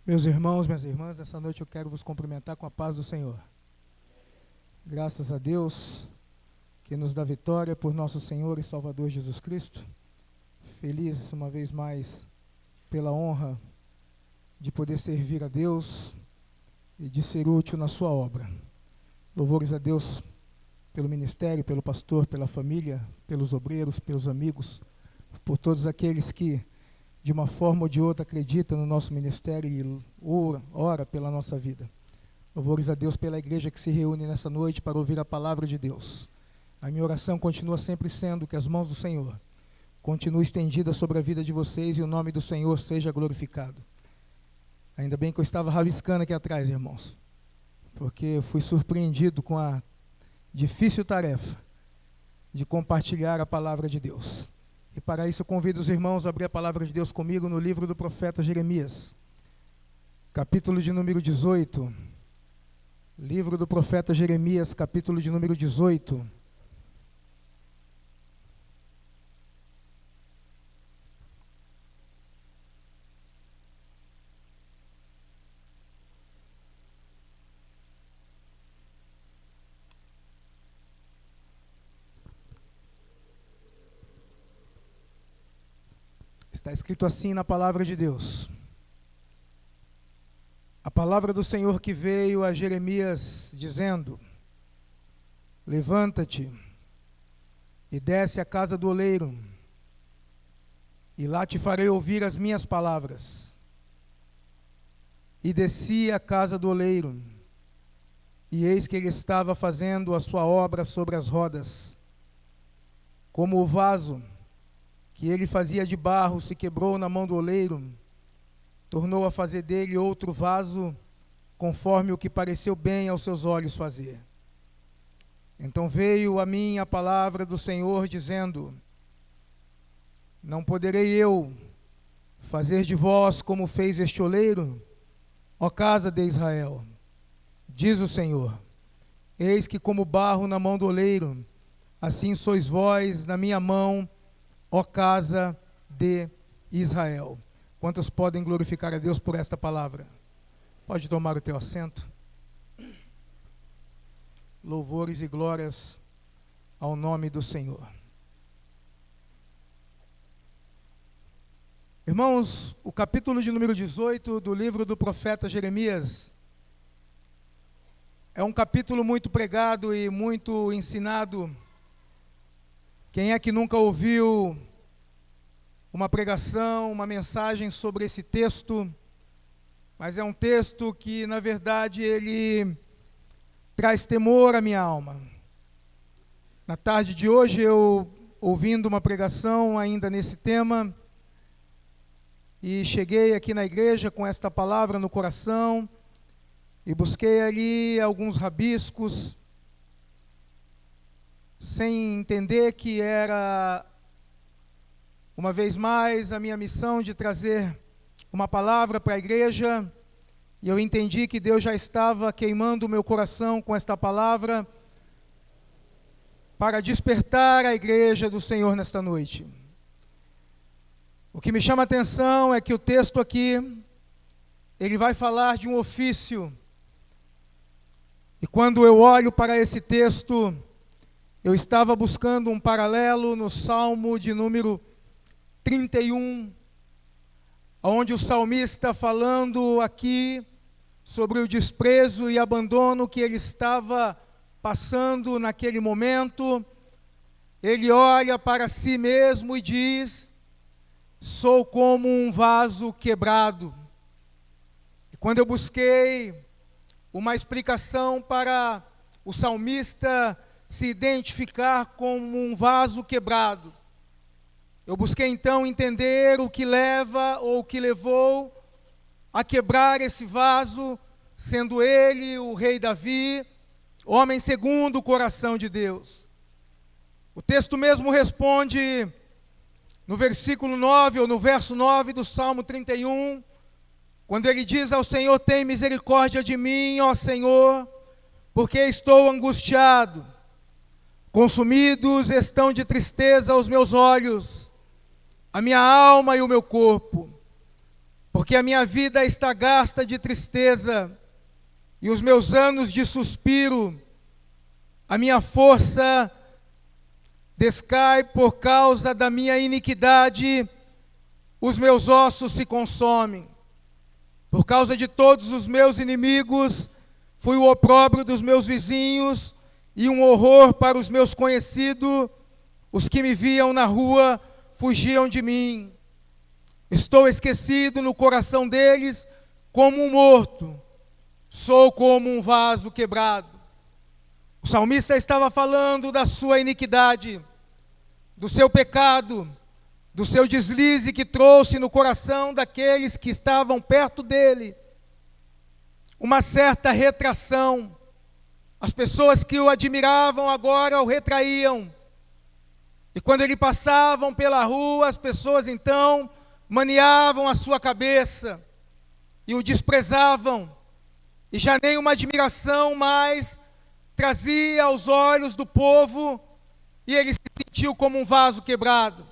Meus irmãos, minhas irmãs, essa noite eu quero vos cumprimentar com a paz do Senhor. Graças a Deus que nos dá vitória por nosso Senhor e Salvador Jesus Cristo. Feliz uma vez mais pela honra de poder servir a Deus e de ser útil na sua obra. Louvores a Deus pelo ministério, pelo pastor, pela família, pelos obreiros, pelos amigos, por todos aqueles que de uma forma ou de outra acredita no nosso ministério e ora pela nossa vida. Louvores a Deus pela igreja que se reúne nessa noite para ouvir a palavra de Deus. A minha oração continua sempre sendo que as mãos do Senhor continuem estendidas sobre a vida de vocês e o nome do Senhor seja glorificado. Ainda bem que eu estava rabiscando aqui atrás, irmãos, porque eu fui surpreendido com a difícil tarefa de compartilhar a palavra de Deus. E para isso eu convido os irmãos a abrir a palavra de Deus comigo no livro do profeta Jeremias, capítulo de número 18. Livro do profeta Jeremias, capítulo de número 18. Está escrito assim na palavra de Deus. A palavra do Senhor que veio a Jeremias dizendo: levanta-te e desce à casa do oleiro, e lá te farei ouvir as minhas palavras. E desci à casa do oleiro, e eis que ele estava fazendo a sua obra sobre as rodas. Como o vaso que ele fazia de barro se quebrou na mão do oleiro, tornou a fazer dele outro vaso, conforme o que pareceu bem aos seus olhos fazer. Então veio a mim a palavra do Senhor, dizendo: não poderei eu fazer de vós como fez este oleiro, ó casa de Israel? Diz o Senhor: eis que como barro na mão do oleiro, assim sois vós na minha mão, ó casa de Israel. Quantos podem glorificar a Deus por esta palavra? Pode tomar o teu assento. Louvores e glórias ao nome do Senhor. Irmãos, o capítulo de número 18 do livro do profeta Jeremias é um capítulo muito pregado e muito ensinado. Quem é que nunca ouviu uma pregação, uma mensagem sobre esse texto? Mas é um texto que, na verdade, ele traz temor à minha alma. Na tarde de hoje, eu ouvindo uma pregação ainda nesse tema, e cheguei aqui na igreja com esta palavra no coração, e busquei ali alguns rabiscos, sem entender que era, uma vez mais, a minha missão de trazer uma palavra para a igreja, e eu entendi que Deus já estava queimando o meu coração com esta palavra, para despertar a igreja do Senhor nesta noite. O que me chama a atenção é que o texto aqui, ele vai falar de um ofício, e quando eu olho para esse texto, eu estava buscando um paralelo no Salmo de número 31, onde o salmista, falando aqui sobre o desprezo e abandono que ele estava passando naquele momento, ele olha para si mesmo e diz: sou como um vaso quebrado. E quando eu busquei uma explicação para o salmista se identificar como um vaso quebrado, eu busquei então entender o que leva ou o que levou a quebrar esse vaso, sendo ele o rei Davi, homem segundo o coração de Deus. O texto mesmo responde no versículo 9, ou no verso 9 do Salmo 31, quando ele diz ao Senhor: tem misericórdia de mim, ó Senhor, porque estou angustiado. Consumidos estão de tristeza os meus olhos, a minha alma e o meu corpo, porque a minha vida está gasta de tristeza, e os meus anos de suspiro, a minha força descai por causa da minha iniquidade, os meus ossos se consomem. Por causa de todos os meus inimigos, fui o opróbrio dos meus vizinhos e um horror para os meus conhecidos. Os que me viam na rua fugiam de mim. Estou esquecido no coração deles como um morto. Sou como um vaso quebrado. O salmista estava falando da sua iniquidade, do seu pecado, do seu deslize que trouxe no coração daqueles que estavam perto dele uma certa retração. As pessoas que o admiravam agora o retraíam. E quando ele passavam pela rua, as pessoas então maniavam a sua cabeça e o desprezavam. E já nem uma admiração mais trazia aos olhos do povo, e ele se sentiu como um vaso quebrado.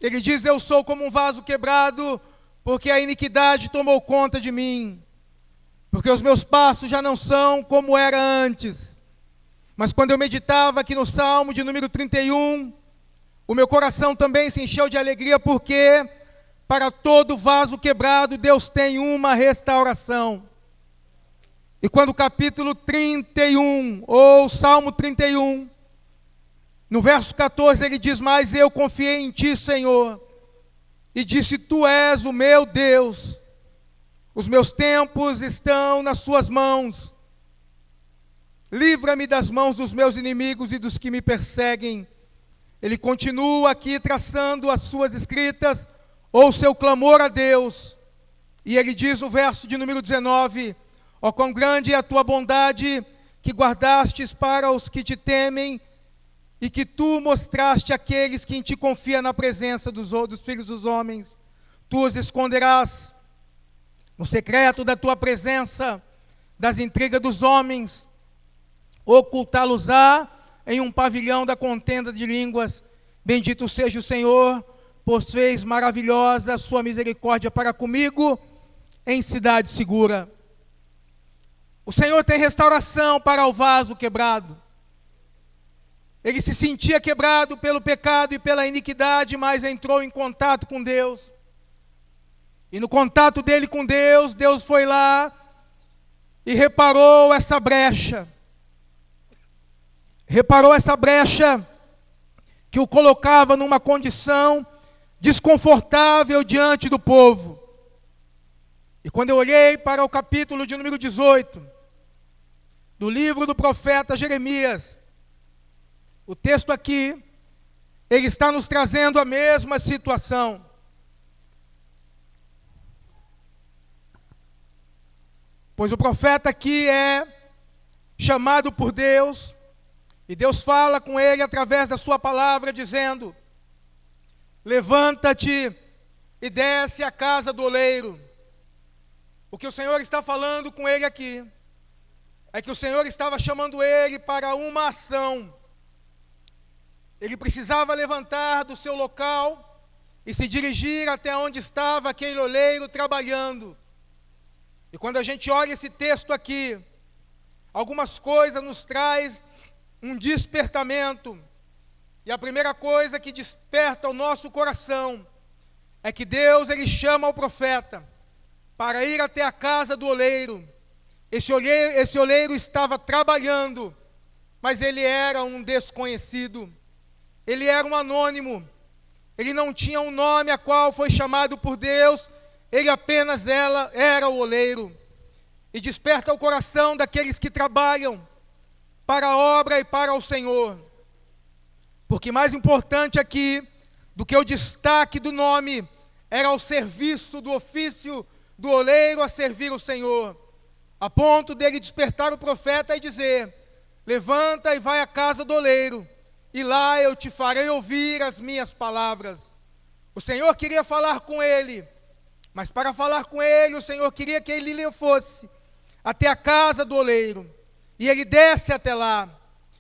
Ele diz: eu sou como um vaso quebrado, porque a iniquidade tomou conta de mim, porque os meus passos já não são como era antes. Mas quando eu meditava aqui no Salmo de número 31, o meu coração também se encheu de alegria, porque para todo vaso quebrado Deus tem uma restauração. E quando o capítulo 31, ou Salmo 31, no verso 14 ele diz: mas eu confiei em ti, Senhor, e disse: tu és o meu Deus, os meus tempos estão nas suas mãos, livra-me das mãos dos meus inimigos e dos que me perseguem. Ele continua aqui traçando as suas escritas, ou seu clamor a Deus, e ele diz no verso de número 19: ó, quão grande é a tua bondade, que guardastes para os que te temem, e que tu mostraste àqueles que em ti confiam na presença dos filhos dos homens. Tu os esconderás no secreto da tua presença, das intrigas dos homens, ocultá-los-á em um pavilhão da contenda de línguas. Bendito seja o Senhor, pois fez maravilhosa a sua misericórdia para comigo em cidade segura. O Senhor tem restauração para o vaso quebrado. Ele se sentia quebrado pelo pecado e pela iniquidade, mas entrou em contato com Deus. E no contato dele com Deus, Deus foi lá e reparou essa brecha. Reparou essa brecha que o colocava numa condição desconfortável diante do povo. E quando eu olhei para o capítulo de número 18, do livro do profeta Jeremias, o texto aqui, ele está nos trazendo a mesma situação. Pois o profeta aqui é chamado por Deus, e Deus fala com ele através da sua palavra, dizendo: levanta-te e desce à casa do oleiro. O que o Senhor está falando com ele aqui é que o Senhor estava chamando ele para uma ação. Ele precisava levantar do seu local e se dirigir até onde estava aquele oleiro trabalhando. E quando a gente olha esse texto aqui, algumas coisas nos traz um despertamento. E a primeira coisa que desperta o nosso coração é que Deus, ele chama o profeta para ir até a casa do oleiro. Esse oleiro estava trabalhando, mas ele era um desconhecido. Ele era um anônimo. Ele não tinha um nome a qual foi chamado por Deus. Ele apenas era o oleiro. E desperta o coração daqueles que trabalham para a obra e para o Senhor. Porque mais importante aqui do que o destaque do nome era o serviço do ofício do oleiro a servir o Senhor. A ponto dele despertar o profeta e dizer: levanta e vai à casa do oleiro, e lá eu te farei ouvir as minhas palavras. O Senhor queria falar com ele, mas para falar com ele, o Senhor queria que ele fosse até a casa do oleiro. E ele desce até lá.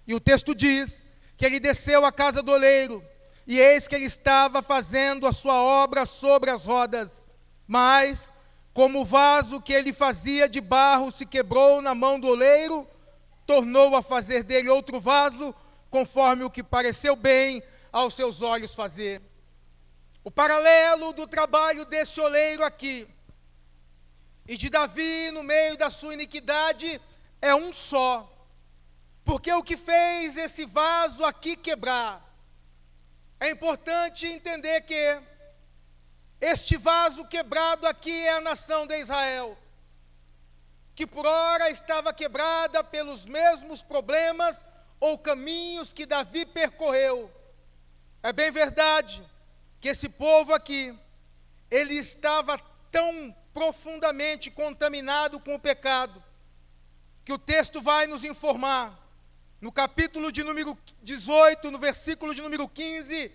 E o texto diz que ele desceu à casa do oleiro, e eis que ele estava fazendo a sua obra sobre as rodas. Mas, como o vaso que ele fazia de barro se quebrou na mão do oleiro, tornou a fazer dele outro vaso, conforme o que pareceu bem aos seus olhos fazer. O paralelo do trabalho desse oleiro aqui e de Davi no meio da sua iniquidade é um só. Porque o que fez esse vaso aqui quebrar? É importante entender que este vaso quebrado aqui é a nação de Israel, que por ora estava quebrada pelos mesmos problemas ou caminhos que Davi percorreu. É bem verdade que esse povo aqui, ele estava tão profundamente contaminado com o pecado, que o texto vai nos informar, no capítulo de número 18, no versículo de número 15,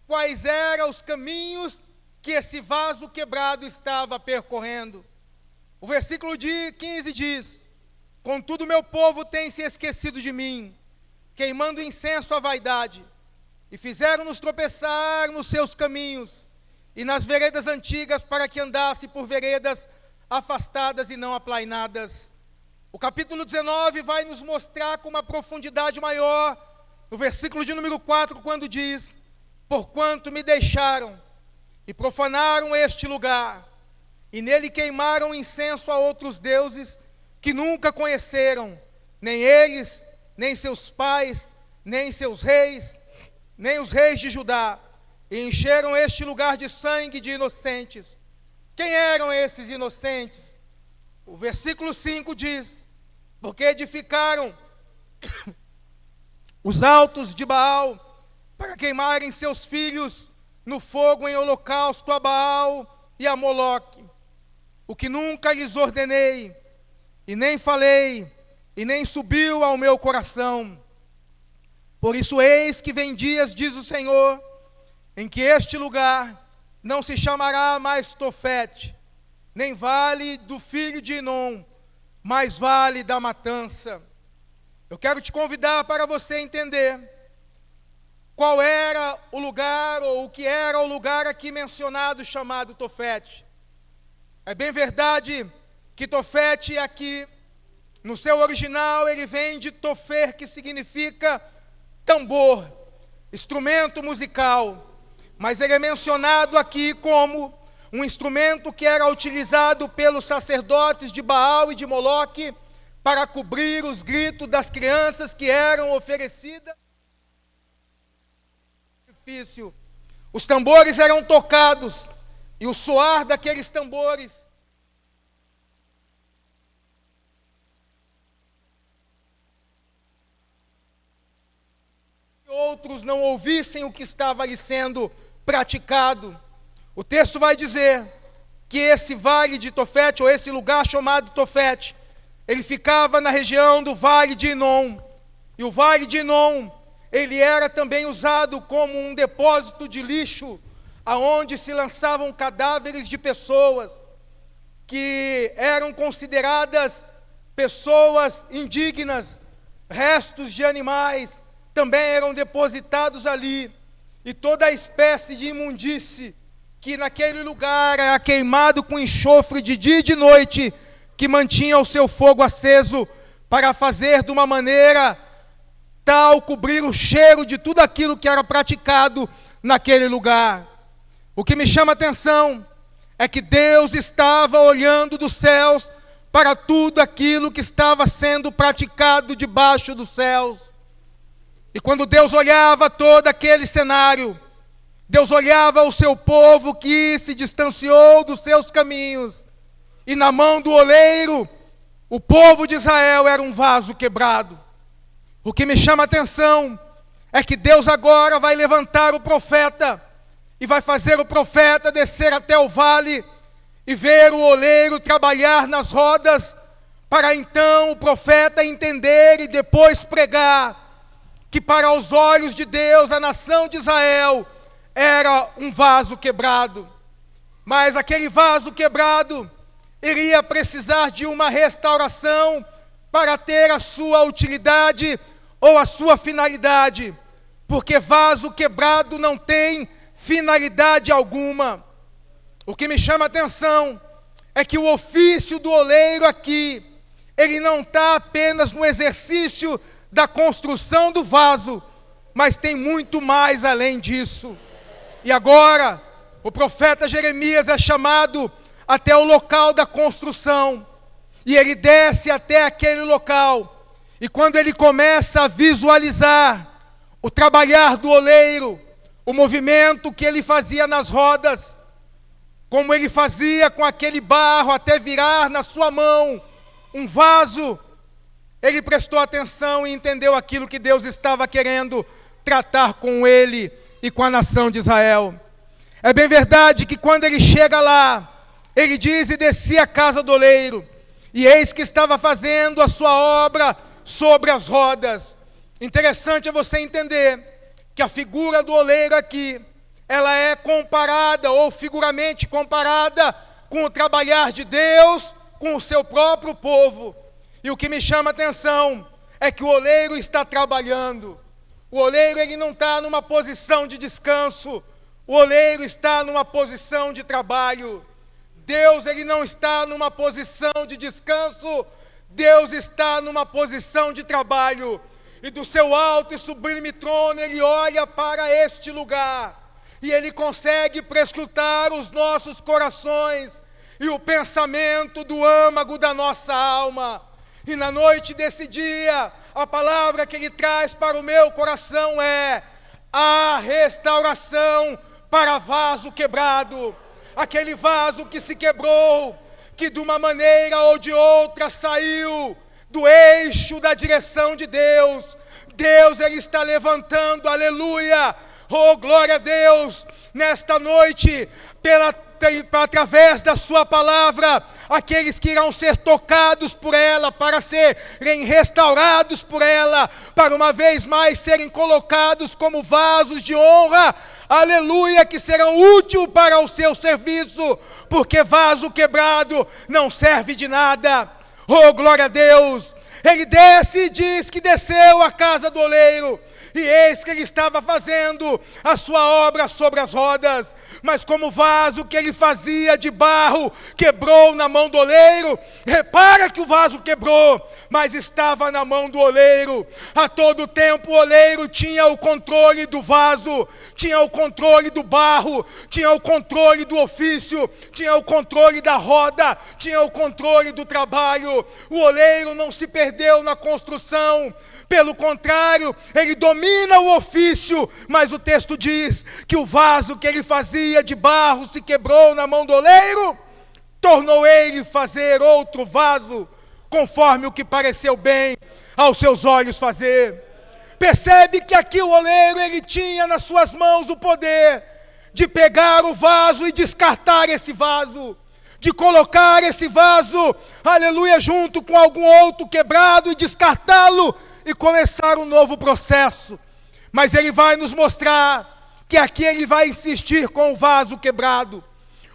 quais eram os caminhos que esse vaso quebrado estava percorrendo. O versículo de 15 diz: contudo meu povo tem se esquecido de mim, queimando incenso à vaidade, e fizeram-nos tropeçar nos seus caminhos, e nas veredas antigas, para que andasse por veredas afastadas e não aplainadas. O capítulo 19 vai nos mostrar com uma profundidade maior, no versículo de número 4, quando diz: porquanto me deixaram e profanaram este lugar, e nele queimaram incenso a outros deuses que nunca conheceram, nem eles, nem seus pais, nem seus reis, nem os reis de Judá, e encheram este lugar de sangue de inocentes. Quem eram esses inocentes? O versículo 5 diz: porque edificaram os altos de Baal, para queimarem seus filhos no fogo em holocausto a Baal e a Moloque, o que nunca lhes ordenei, e nem falei, e nem subiu ao meu coração. Por isso eis que vem dias, diz o Senhor, em que este lugar não se chamará mais Tofete, nem vale do filho de Inom, mas vale da matança. Eu quero te convidar para você entender qual era o lugar, ou o que era o lugar aqui mencionado, chamado Tofete. É bem verdade que Tofete aqui, no seu original, ele vem de tofer, que significa tambor, instrumento musical. Mas ele é mencionado aqui como um instrumento que era utilizado pelos sacerdotes de Baal e de Moloque para cobrir os gritos das crianças que eram oferecidas. Os tambores eram tocados, e o soar daqueles tambores outros não ouvissem o que estava ali sendo praticado. O texto vai dizer que esse vale de Tofete, ou esse lugar chamado Tofete, ele ficava na região do Vale de Inom. E o Vale de Inom, ele era também usado como um depósito de lixo, aonde se lançavam cadáveres de pessoas que eram consideradas pessoas indignas, restos de animais, também eram depositados ali, e toda a espécie de imundície que naquele lugar era queimado com enxofre de dia e de noite, que mantinha o seu fogo aceso, para fazer de uma maneira tal cobrir o cheiro de tudo aquilo que era praticado naquele lugar. O que me chama a atenção é que Deus estava olhando dos céus para tudo aquilo que estava sendo praticado debaixo dos céus. E quando Deus olhava todo aquele cenário, Deus olhava o seu povo que se distanciou dos seus caminhos, e na mão do oleiro, o povo de Israel era um vaso quebrado. O que me chama a atenção é que Deus agora vai levantar o profeta, e vai fazer o profeta descer até o vale, e ver o oleiro trabalhar nas rodas, para então o profeta entender e depois pregar, que para os olhos de Deus, a nação de Israel era um vaso quebrado, mas aquele vaso quebrado iria precisar de uma restauração para ter a sua utilidade ou a sua finalidade, porque vaso quebrado não tem finalidade alguma. O que me chama a atenção é que o ofício do oleiro aqui, ele não está apenas no exercício da construção do vaso, mas tem muito mais além disso. E agora, o profeta Jeremias é chamado até o local da construção, e ele desce até aquele local, e quando ele começa a visualizar o trabalhar do oleiro, o movimento que ele fazia nas rodas, como ele fazia com aquele barro até virar na sua mão um vaso, ele prestou atenção e entendeu aquilo que Deus estava querendo tratar com ele e com a nação de Israel. É bem verdade que quando ele chega lá, ele diz: e desci à casa do oleiro, e eis que estava fazendo a sua obra sobre as rodas. Interessante é você entender que a figura do oleiro aqui, ela é comparada, ou figuramente comparada, com o trabalhar de Deus, com o seu próprio povo. E o que me chama a atenção é que o oleiro está trabalhando. O oleiro, ele não está numa posição de descanso. O oleiro está numa posição de trabalho. Deus, ele não está numa posição de descanso. Deus está numa posição de trabalho. E do seu alto e sublime trono, ele olha para este lugar. E ele consegue prescrutar os nossos corações e o pensamento do âmago da nossa alma. E na noite desse dia, a palavra que ele traz para o meu coração é: a restauração para vaso quebrado. Aquele vaso que se quebrou, que de uma maneira ou de outra saiu do eixo da direção de Deus. Deus, ele está levantando, aleluia, oh glória a Deus, nesta noite, através da sua palavra, aqueles que irão ser tocados por ela, para serem restaurados por ela, para uma vez mais serem colocados como vasos de honra, aleluia, que serão úteis para o seu serviço, porque vaso quebrado não serve de nada. Oh glória a Deus. Ele desce e diz que desceu à casa do oleiro, e eis que ele estava fazendo a sua obra sobre as rodas, mas como o vaso que ele fazia de barro quebrou na mão do oleiro, repara que o vaso quebrou, mas estava na mão do oleiro. A todo tempo o oleiro tinha o controle do vaso, tinha o controle do barro, tinha o controle do ofício, tinha o controle da roda, tinha o controle do trabalho. O oleiro não se perdeu na construção, pelo contrário, ele domina o ofício, mas o texto diz que o vaso que ele fazia de barro se quebrou na mão do oleiro, tornou ele fazer outro vaso, conforme o que pareceu bem aos seus olhos fazer. Percebe que aqui o oleiro, ele tinha nas suas mãos o poder de pegar o vaso e descartar esse vaso, de colocar esse vaso, aleluia, junto com algum outro quebrado e descartá-lo e começar um novo processo. Mas ele vai nos mostrar que aqui ele vai insistir com o vaso quebrado.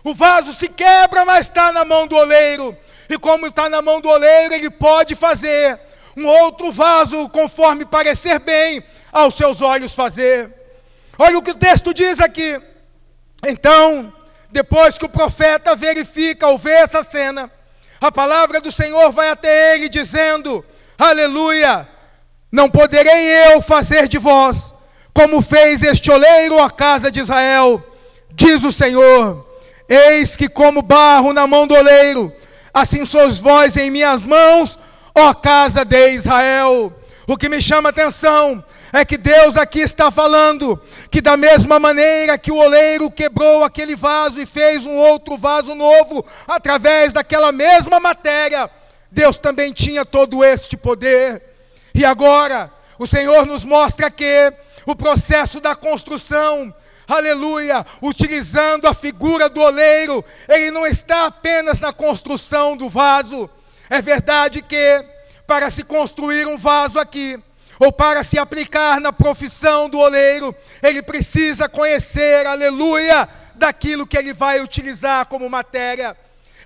O vaso se quebra, mas está na mão do oleiro, e como está na mão do oleiro, ele pode fazer um outro vaso, conforme parecer bem aos seus olhos fazer. Olha o que o texto diz aqui. Então, depois que o profeta verifica ou vê essa cena, a palavra do Senhor vai até ele dizendo, aleluia, não poderei eu fazer de vós como fez este oleiro à casa de Israel, diz o Senhor. Eis que como barro na mão do oleiro, assim sois vós em minhas mãos, ó casa de Israel. O que me chama a atenção é que Deus aqui está falando que da mesma maneira que o oleiro quebrou aquele vaso e fez um outro vaso novo, através daquela mesma matéria, Deus também tinha todo este poder. E agora, o Senhor nos mostra que o processo da construção, aleluia, utilizando a figura do oleiro, ele não está apenas na construção do vaso. É verdade que para se construir um vaso aqui, ou para se aplicar na profissão do oleiro, ele precisa conhecer, aleluia, daquilo que ele vai utilizar como matéria.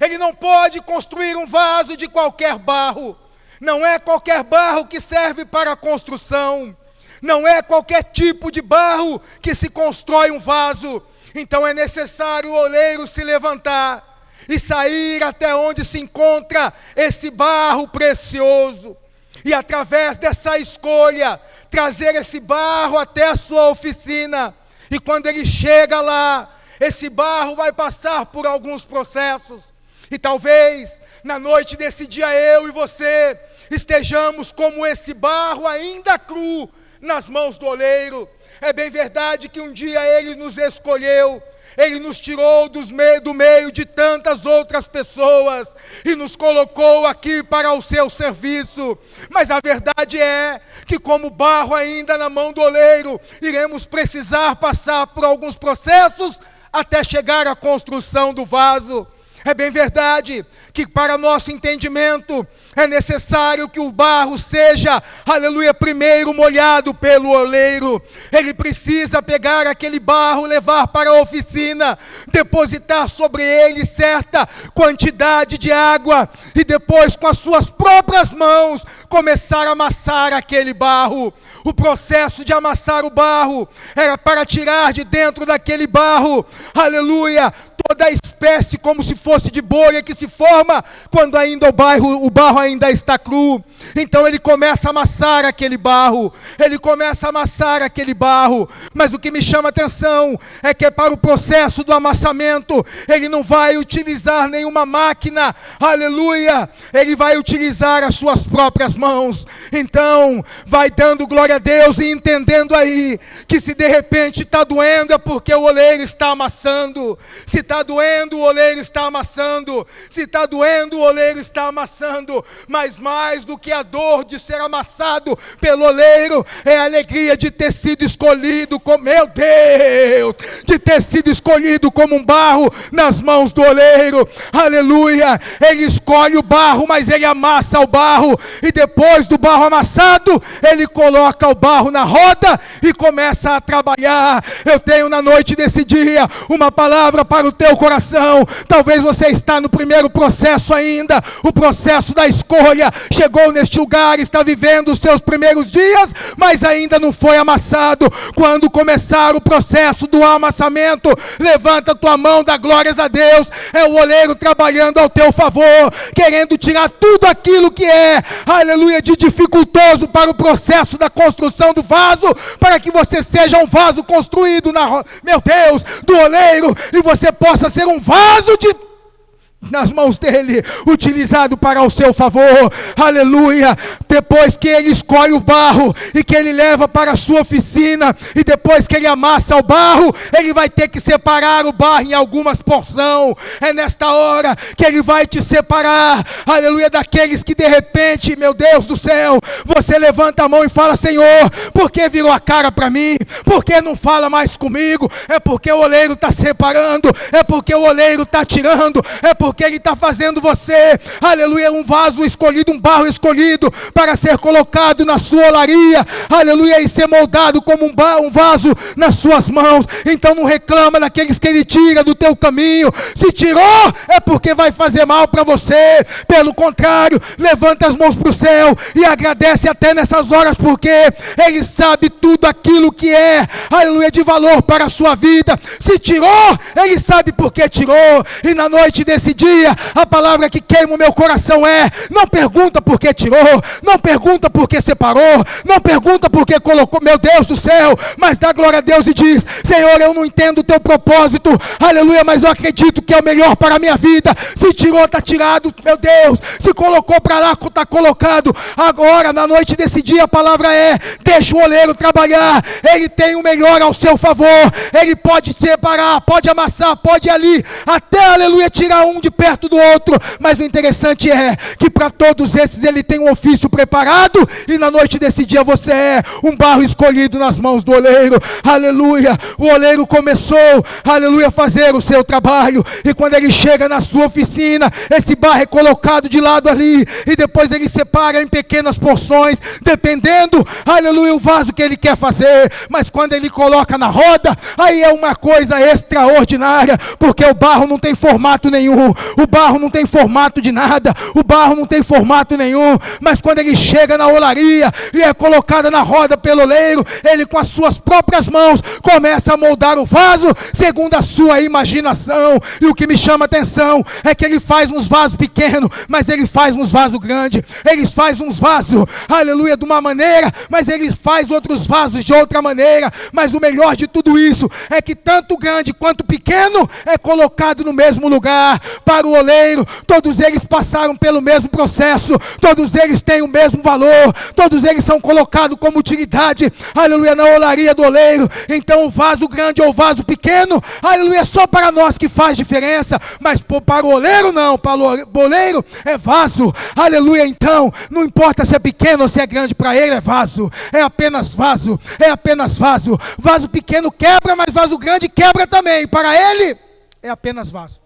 Ele não pode construir um vaso de qualquer barro. Não é qualquer barro que serve para a construção. Não é qualquer tipo de barro que se constrói um vaso. Então é necessário o oleiro se levantar e sair até onde se encontra esse barro precioso. E através dessa escolha, trazer esse barro até a sua oficina. E quando ele chega lá, esse barro vai passar por alguns processos. E talvez, na noite desse dia, eu e você estejamos como esse barro ainda cru nas mãos do oleiro. É bem verdade que um dia ele nos escolheu, ele nos tirou do meio de tantas outras pessoas e nos colocou aqui para o seu serviço. Mas a verdade é que, como barro ainda na mão do oleiro, iremos precisar passar por alguns processos até chegar à construção do vaso. É bem verdade que, para nosso entendimento, é necessário que o barro seja, aleluia, primeiro molhado pelo oleiro. Ele precisa pegar aquele barro, levar para a oficina, depositar sobre ele certa quantidade de água e depois, com as suas próprias mãos, começar a amassar aquele barro. O processo de amassar o barro era para tirar de dentro daquele barro, aleluia, toda a espécie como se fosse de bolha que se forma quando ainda o barro ainda está cru. Então ele começa a amassar aquele barro, mas o que me chama a atenção é que para o processo do amassamento, ele não vai utilizar nenhuma máquina, aleluia, ele vai utilizar as suas próprias mãos. Então, vai dando glória a Deus e entendendo aí, que se de repente está doendo é porque o oleiro está amassando. Se está doendo, o oleiro está amassando. Se está doendo, o oleiro está amassando. Mas mais do que a dor de ser amassado pelo oleiro, é a alegria de ter sido escolhido como, meu Deus, de ter sido escolhido como um barro nas mãos do oleiro. Aleluia. Ele escolhe o barro, mas ele amassa o barro. E depois do barro amassado, ele coloca o barro na roda e começa a trabalhar. Eu tenho na noite desse dia uma palavra para o teu coração. Talvez você está no primeiro processo ainda, o processo da escolha. Chegou neste lugar, está vivendo os seus primeiros dias, mas ainda não foi amassado. Quando começar o processo do amassamento, levanta tua mão, dá glórias a Deus. É o oleiro trabalhando ao teu favor, querendo tirar tudo aquilo que é, aleluia, de dificultoso para o processo da construção do vaso, para que você seja um vaso construído meu Deus, do oleiro, e você possa ser um vaso nas mãos dele, utilizado para o seu favor. Aleluia. Depois que ele escolhe o barro e que ele leva para a sua oficina, e depois que ele amassa o barro, ele vai ter que separar o barro em algumas porções. É nesta hora que ele vai te separar, aleluia, daqueles que de repente, meu Deus do céu, você levanta a mão e fala: Senhor, por que virou a cara para mim? Por que não fala mais comigo? É porque o oleiro está separando, é porque o oleiro está tirando, é porque ele está fazendo você, aleluia, um vaso escolhido, um barro escolhido para ser colocado na sua olaria, aleluia, e ser moldado como um vaso nas suas mãos. Então não reclama daqueles que ele tira do teu caminho. Se tirou, é porque vai fazer mal para você. Pelo contrário, levanta as mãos para o céu e agradece até nessas horas, porque ele sabe tudo aquilo que é, aleluia, de valor para a sua vida. Se tirou, ele sabe por que tirou. E na noite desse dia, a palavra que queima o meu coração é: não pergunta por que tirou, não pergunta por que separou, não pergunta por que colocou, meu Deus do céu, mas dá glória a Deus e diz: Senhor, eu não entendo o teu propósito, aleluia, mas eu acredito que é o melhor para a minha vida. Se tirou, está tirado, meu Deus. Se colocou para lá, está colocado. Agora, na noite desse dia, a palavra é: deixa o oleiro trabalhar, ele tem o melhor ao seu favor, ele pode separar, pode amassar, pode ir ali, até, aleluia, tirar um de perto do outro. Mas o interessante é que para todos esses ele tem um ofício preparado, e na noite desse dia você é um barro escolhido nas mãos do oleiro. Aleluia. O oleiro começou, aleluia, a fazer o seu trabalho, e quando ele chega na sua oficina, esse barro é colocado de lado ali, e depois ele separa em pequenas porções. proporções, dependendo, aleluia, o vaso que ele quer fazer. Mas quando ele coloca na roda, aí é uma coisa extraordinária, porque o barro não tem formato nenhum, o barro não tem formato de nada, o barro não tem formato nenhum. Mas quando ele chega na olaria e é colocada na roda pelo oleiro, ele com as suas próprias mãos começa a moldar o vaso segundo a sua imaginação. E o que me chama a atenção é que ele faz uns vasos pequenos, mas ele faz uns vasos grandes. Ele faz uns vasos, aleluia, de uma maneira, mas ele faz outros vasos de outra maneira. Mas o melhor de tudo isso é que tanto grande quanto pequeno é colocado no mesmo lugar para o oleiro. Todos eles passaram pelo mesmo processo, todos eles têm o mesmo valor, todos eles são colocados como utilidade, aleluia, na olaria do oleiro. Então o vaso grande ou o vaso pequeno, aleluia, é só para nós que faz diferença, mas para o oleiro não, para o oleiro é vaso, aleluia. Então não importa se é pequeno ou se é grande, para ele é vaso, é apenas vaso, é apenas vaso. Vaso pequeno quebra, mas vaso grande quebra também, para ele é apenas vaso.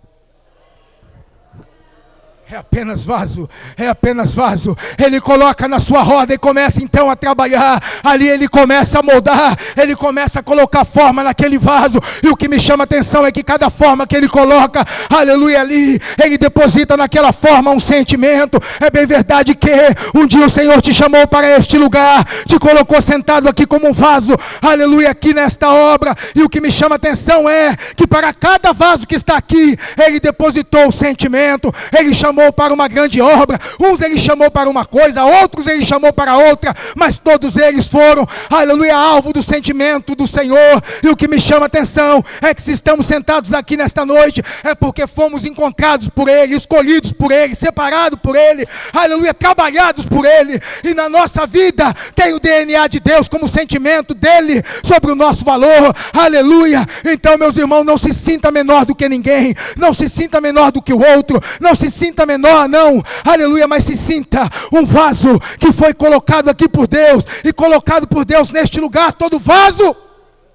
É apenas vaso, é apenas vaso. Ele coloca na sua roda e começa então a trabalhar. Ali ele começa a moldar, ele começa a colocar forma naquele vaso. E o que me chama a atenção é que cada forma que ele coloca, aleluia, ali, ele deposita naquela forma um sentimento. É bem verdade que um dia o Senhor te chamou para este lugar, te colocou sentado aqui como um vaso, aleluia, aqui nesta obra. E o que me chama a atenção é que para cada vaso que está aqui, ele depositou o sentimento, ele chamou para uma grande obra. Uns ele chamou para uma coisa, outros ele chamou para outra, mas todos eles foram, aleluia, alvo do sentimento do Senhor. E o que me chama a atenção é que se estamos sentados aqui nesta noite, é porque fomos encontrados por Ele, escolhidos por Ele, separados por Ele, aleluia, trabalhados por Ele. E na nossa vida tem o DNA de Deus como sentimento dele sobre o nosso valor, aleluia. Então, meus irmãos, não se sinta menor do que ninguém, não se sinta menor do que o outro, não se sinta menor, não, aleluia, mas se sinta um vaso que foi colocado aqui por Deus e colocado por Deus neste lugar. Todo vaso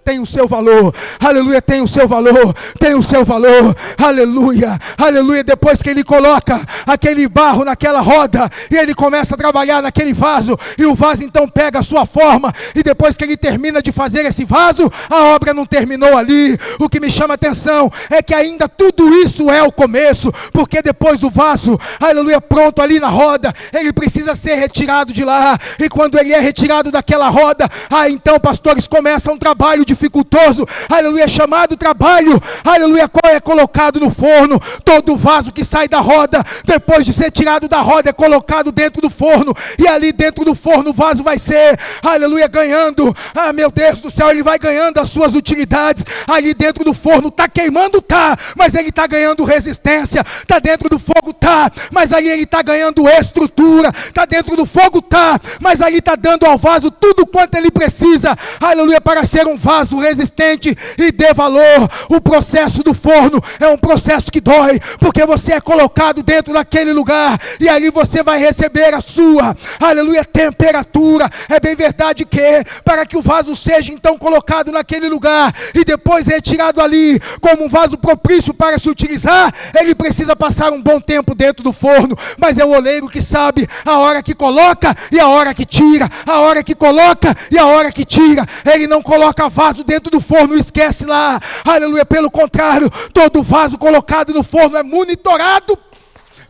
tem o seu valor, aleluia, tem o seu valor, tem o seu valor, aleluia, aleluia. Depois que ele coloca aquele barro naquela roda e ele começa a trabalhar naquele vaso, e o vaso então pega a sua forma, e depois que ele termina de fazer esse vaso, a obra não terminou ali. O que me chama a atenção é que ainda tudo isso é o começo, porque depois o vaso, aleluia, pronto ali na roda, ele precisa ser retirado de lá, e quando ele é retirado daquela roda, então, pastores, começa um trabalho dificultoso, aleluia, chamado trabalho, aleluia, qual é colocado no forno. Todo vaso que sai da roda, depois de ser tirado da roda, é colocado dentro do forno, e ali dentro do forno o vaso vai ser, aleluia, ganhando, meu Deus do céu, ele vai ganhando as suas utilidades. Ali dentro do forno, está queimando, tá, mas ele está ganhando resistência. Está dentro do fogo, tá, mas ali ele está ganhando estrutura. Está dentro do fogo, tá, mas ali está dando ao vaso tudo quanto ele precisa, aleluia, para ser um vaso resistente e dê valor. O processo do forno é um processo que dói, porque você é colocado dentro daquele lugar, e ali você vai receber a sua, aleluia, temperatura. É bem verdade que para que o vaso seja então colocado naquele lugar e depois retirado ali como um vaso propício para se utilizar, ele precisa passar um bom tempo dentro do forno. Mas é o oleiro que sabe a hora que coloca e a hora que tira, a hora que coloca e a hora que tira. Ele não coloca vaso dentro do forno, esquece lá, aleluia. Pelo contrário, todo vaso colocado no forno é monitorado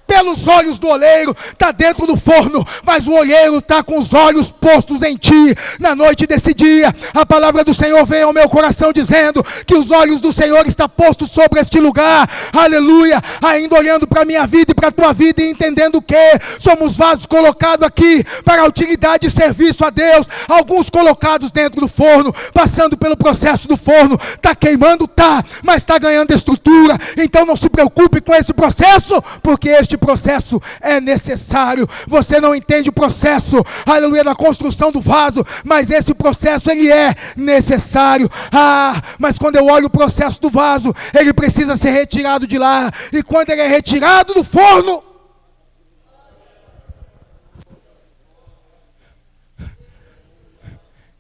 pelos olhos do oleiro. Está dentro do forno, mas o oleiro está com os olhos postos em ti. Na noite desse dia, a palavra do Senhor veio ao meu coração dizendo que os olhos do Senhor estão postos sobre este lugar, aleluia, ainda olhando para a minha vida e para a tua vida, e entendendo que somos vasos colocados aqui para a utilidade e serviço a Deus. Alguns colocados dentro do forno, passando pelo processo do forno, está queimando, tá, mas está ganhando estrutura. Então não se preocupe com esse processo, porque este processo é necessário. Você não entende o processo, aleluia, da construção do vaso, mas esse processo ele é necessário. Mas quando eu olho o processo do vaso, ele precisa ser retirado de lá, e quando ele é retirado do forno,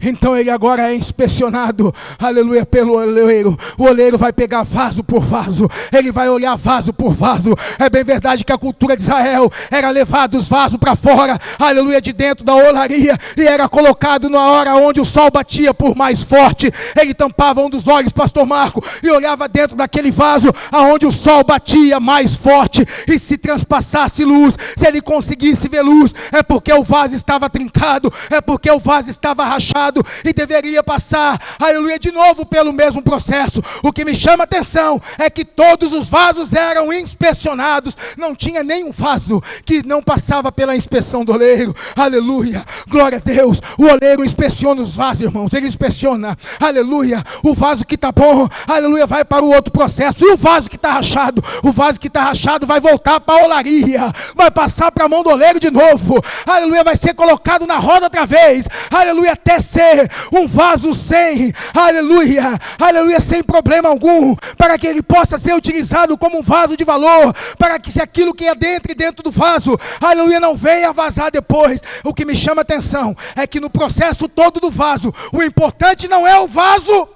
Então ele agora é inspecionado, aleluia, pelo oleiro. O oleiro vai pegar vaso por vaso, ele vai olhar vaso por vaso. É bem verdade que a cultura de Israel era levar os vasos para fora, aleluia, de dentro da olaria, e era colocado na hora onde o sol batia por mais forte. Ele tampava um dos olhos, pastor Marco, e olhava dentro daquele vaso aonde o sol batia mais forte, e se transpassasse luz, se ele conseguisse ver luz, é porque o vaso estava trincado, é porque o vaso estava rachado, e deveria passar, aleluia, de novo pelo mesmo processo. O que me chama a atenção é que todos os vasos eram inspecionados, não tinha nenhum vaso que não passava pela inspeção do oleiro, aleluia, glória a Deus. O oleiro inspeciona os vasos, irmãos, ele inspeciona, aleluia, o vaso que está bom, aleluia, vai para o outro processo, e o vaso que está rachado, o vaso que está rachado vai voltar para a olaria, vai passar para a mão do oleiro de novo, aleluia, vai ser colocado na roda outra vez, aleluia, até ser um vaso sem, aleluia, aleluia, sem problema algum, para que ele possa ser utilizado como um vaso de valor, para que se aquilo que é dentro do vaso, aleluia, não venha vazar depois. O que me chama a atenção é que no processo todo do vaso, o importante não é o vaso,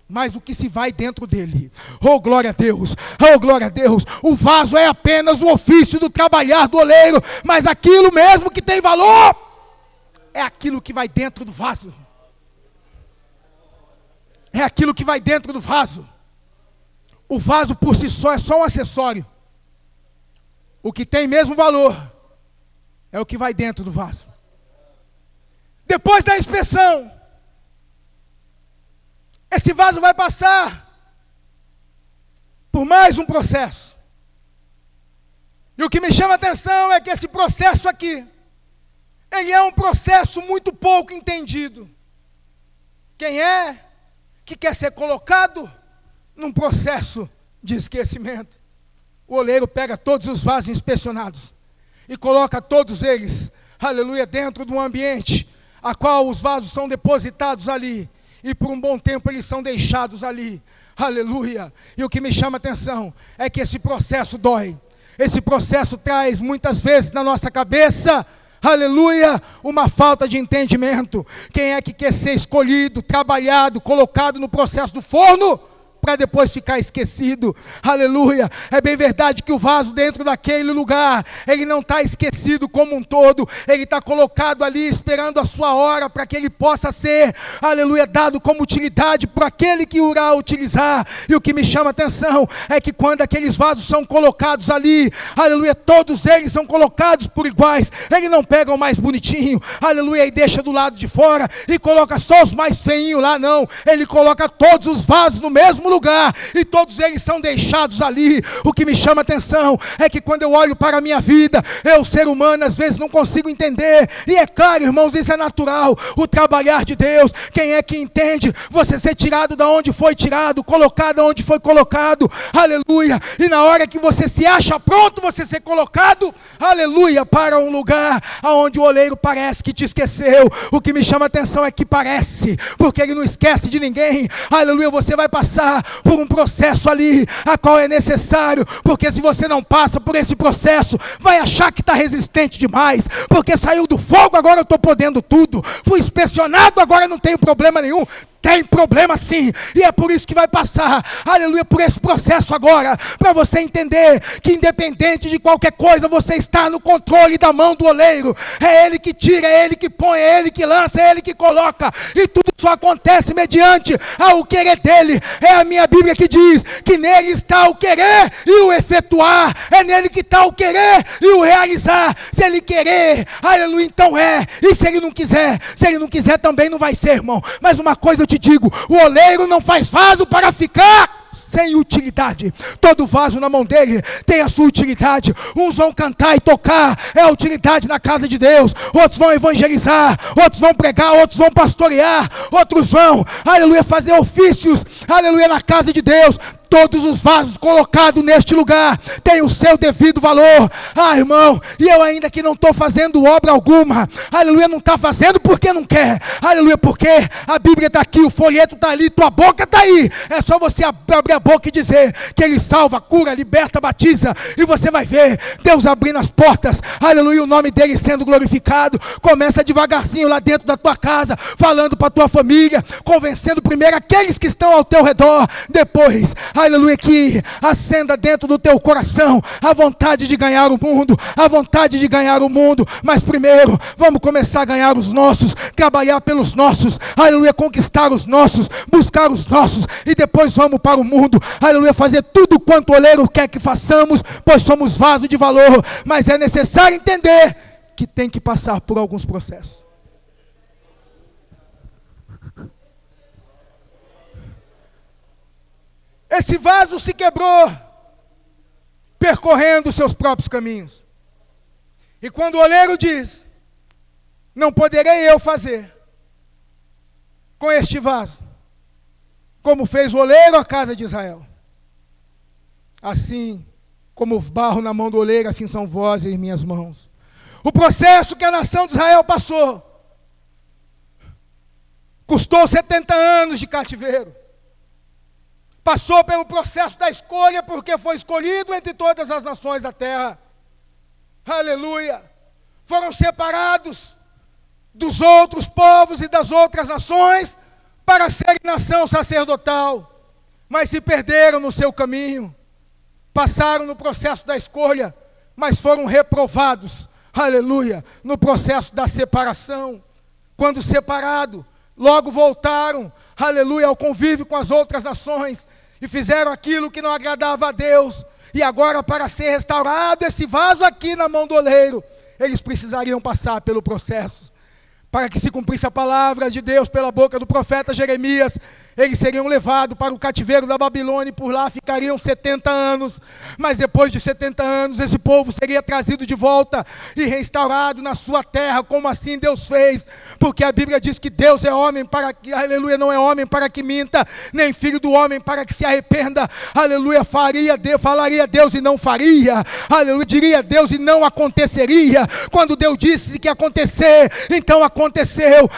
mas o que se vai dentro dele. Oh glória a Deus, oh glória a Deus. O vaso é apenas o ofício do trabalhar do oleiro, mas aquilo mesmo que tem valor é aquilo que vai dentro do vaso. É aquilo que vai dentro do vaso. O vaso por si só é só um acessório. O que tem mesmo valor é o que vai dentro do vaso. Depois da inspeção, esse vaso vai passar por mais um processo. E o que me chama a atenção é que esse processo aqui, ele é um processo muito pouco entendido. Quem é que quer ser colocado num processo de esquecimento? O oleiro pega todos os vasos inspecionados e coloca todos eles, aleluia, dentro de um ambiente a qual os vasos são depositados ali, e por um bom tempo eles são deixados ali, aleluia. E o que me chama a atenção é que esse processo dói, esse processo traz muitas vezes na nossa cabeça, aleluia, uma falta de entendimento. Quem é que quer ser escolhido, trabalhado, colocado no processo do forno, para depois ficar esquecido? Aleluia. É bem verdade que o vaso dentro daquele lugar, ele não está esquecido como um todo, ele está colocado ali esperando a sua hora, para que ele possa ser, aleluia, dado como utilidade para aquele que o irá utilizar. E o que me chama a atenção é que quando aqueles vasos são colocados ali, aleluia, todos eles são colocados por iguais. Ele não pega o mais bonitinho, aleluia, e deixa do lado de fora e coloca só os mais feinhos lá, não. Ele coloca todos os vasos no mesmo lugar, e todos eles são deixados ali. O que me chama a atenção é que quando eu olho para a minha vida, eu, ser humano, às vezes não consigo entender, e é claro, irmãos, isso é natural, o trabalhar de Deus. Quem é que entende você ser tirado da onde foi tirado, colocado onde foi colocado, aleluia, e na hora que você se acha pronto, você ser colocado, aleluia, para um lugar aonde o oleiro parece que te esqueceu. O que me chama a atenção é que parece, porque ele não esquece de ninguém, aleluia. Você vai passar por um processo ali, a qual é necessário, porque se você não passa por esse processo, vai achar que está resistente demais, porque saiu do fogo, agora eu estou podendo tudo, fui inspecionado, agora não tenho problema nenhum. Tem problema sim, e é por isso que vai passar, aleluia, por esse processo agora, para você entender que independente de qualquer coisa, você está no controle da mão do oleiro. É ele que tira, é ele que põe, é ele que lança, é ele que coloca, e tudo só acontece mediante ao querer dele. É a minha Bíblia que diz que nele está o querer e o efetuar, é nele que está o querer e o realizar. Se ele querer, aleluia, então é, e se ele não quiser também não vai ser, irmão. Mas uma coisa eu te digo, o oleiro não faz vaso para ficar sem utilidade. Todo vaso na mão dele tem a sua utilidade. Uns vão cantar e tocar, é a utilidade na casa de Deus. Outros vão evangelizar, outros vão pregar, outros vão pastorear, outros vão, aleluia, fazer ofícios, aleluia, na casa de Deus. Todos os vasos colocados neste lugar têm o seu devido valor. Ah, irmão, e eu ainda que não estou fazendo obra alguma, aleluia, não está fazendo porque não quer, aleluia, porque a Bíblia está aqui, o folheto está ali, tua boca está aí. É só você abrir a boca e dizer que Ele salva, cura, liberta, batiza, e você vai ver Deus abrindo as portas, aleluia, o nome dEle sendo glorificado. Começa devagarzinho lá dentro da tua casa, falando para a tua família, convencendo primeiro aqueles que estão ao teu redor, depois, aleluia, que acenda dentro do teu coração a vontade de ganhar o mundo, a vontade de ganhar o mundo, mas primeiro, vamos começar a ganhar os nossos, trabalhar pelos nossos, aleluia, conquistar os nossos, buscar os nossos, e depois vamos para o mundo, aleluia, fazer tudo quanto o oleiro quer que façamos, pois somos vaso de valor, mas é necessário entender que tem que passar por alguns processos. Esse vaso se quebrou, percorrendo os seus próprios caminhos. E quando o oleiro diz, não poderei eu fazer com este vaso, como fez o oleiro à casa de Israel, assim como o barro na mão do oleiro, assim são vós em minhas mãos. O processo que a nação de Israel passou, custou 70 anos de cativeiro. Passou pelo processo da escolha, porque foi escolhido entre todas as nações da terra. Aleluia. Foram separados dos outros povos e das outras nações para serem nação sacerdotal, mas se perderam no seu caminho. Passaram no processo da escolha, mas foram reprovados, aleluia, no processo da separação. Quando separado, logo voltaram, aleluia, ao convívio com as outras nações, e fizeram aquilo que não agradava a Deus. E agora, para ser restaurado esse vaso aqui na mão do oleiro, eles precisariam passar pelo processo. Para que se cumprisse a palavra de Deus pela boca do profeta Jeremias, eles seriam levados para o cativeiro da Babilônia e por lá ficariam 70 anos. Mas depois de 70 anos, esse povo seria trazido de volta e restaurado na sua terra, como assim Deus fez. Porque a Bíblia diz que Deus é homem para que, aleluia, não é homem para que minta, nem filho do homem para que se arrependa. Aleluia, falaria Deus e não faria. Aleluia, diria Deus e não aconteceria. Quando Deus disse que ia acontecer, então aconteceu.